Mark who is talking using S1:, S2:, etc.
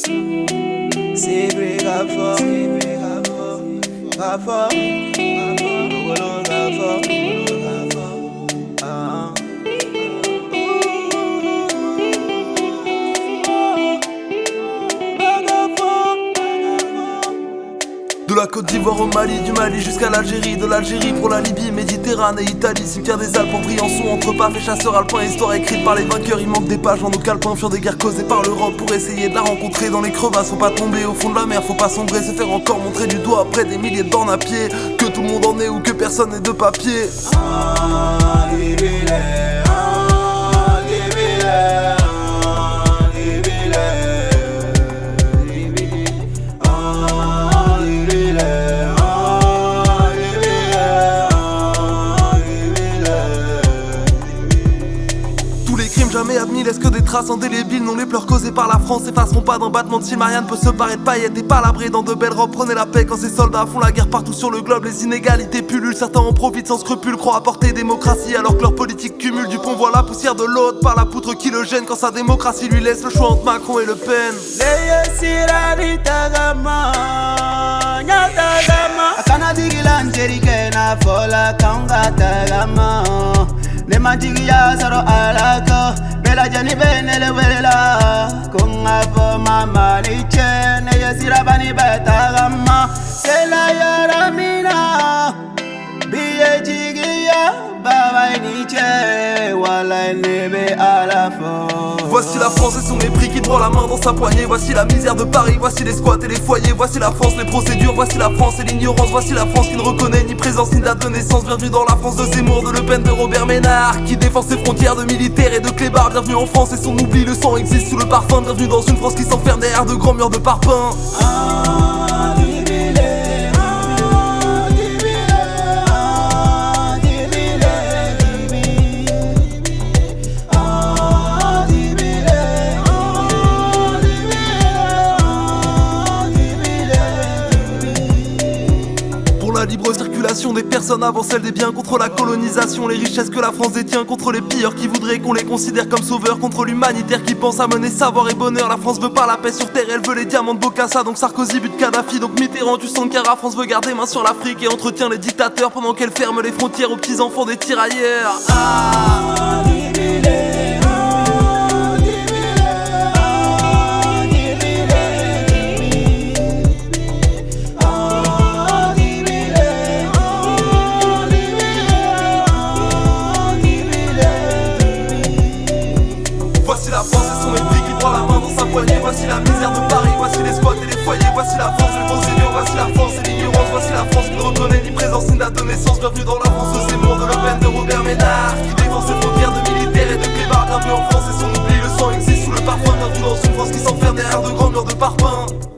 S1: C'est vrai, grave,
S2: De la Côte d'Ivoire au Mali, du Mali jusqu'à l'Algérie, de l'Algérie pour la Libye, Méditerranée, Italie, cimetière des Alpes, en Briançon, entre paf et chasseurs alpins, histoire écrite par les vainqueurs. Il manque des pages en nos calepins, furent des guerres causées par l'Europe pour essayer de la rencontrer dans les crevasses. Faut pas tomber au fond de la mer, faut pas sombrer, se faire encore montrer du doigt après des milliers de bornes à pied. Que tout le monde en est ou que personne n'est de papier. Jamais admis, laisse que des traces indélébiles. Non, les pleurs causées par la France s'effaceront pas d'un battement de cils. Marianne peut se parer de paillettes et palabrées dans de belles robes. Prenez la paix quand ces soldats font la guerre partout sur le globe. Les inégalités pullulent, certains en profitent sans scrupules. Croient apporter démocratie alors que leur politique cumule. Dupont voit la poussière de l'autre par la poutre qui le gêne. Quand sa démocratie lui laisse le choix entre Macron et Le Pen.
S1: Nemanjigiya saro alaka bela jani benele wela kunga fo mama liche ne yasira bani betagama sela yaramina biye jigiya baba niche wala nebe alafo.
S2: Voici la France et son mépris qui prend la main dans sa poignée. Voici la misère de Paris, voici les squats et les foyers. Voici la France, les procédures, voici la France et l'ignorance. Voici la France qui ne reconnaît ni présence ni date de naissance. Bienvenue dans la France de Zemmour, de Le Pen, de Robert Ménard, qui défend ses frontières de militaires et de clébards. Bienvenue en France et son oubli, le sang existe sous le parfum. Bienvenue dans une France qui s'enferme derrière de grands murs de parpaings. La libre circulation des personnes avant celle des biens, contre la colonisation, les richesses que la France détient, contre les pilleurs qui voudraient qu'on les considère comme sauveurs, contre l'humanitaire qui pense à mener savoir et bonheur. La France veut pas la paix sur terre, elle veut les diamants de Bokassa. Donc Sarkozy bute Kadhafi, donc Mitterrand tue Sankara. France veut garder main sur l'Afrique et entretient les dictateurs pendant qu'elle ferme les frontières aux petits enfants des tirailleurs. Voici la France et son mépris qui prend la main dans sa poignée. Voici la misère de Paris, voici les squats et les foyers. Voici la France, les procédures, voici la France et l'ignorance. Voici la France qui ne reconnaît ni présence ni date de naissance. Bienvenue dans la France de Zemmour, de Le Pen, de Robert Ménard, qui défend ses frontières de militaires et de clébards. Bienvenue en France et son oubli, le sang existe sous le parfum. Bienvenue dans une France qui s'enferme derrière de grands murs de parpaings.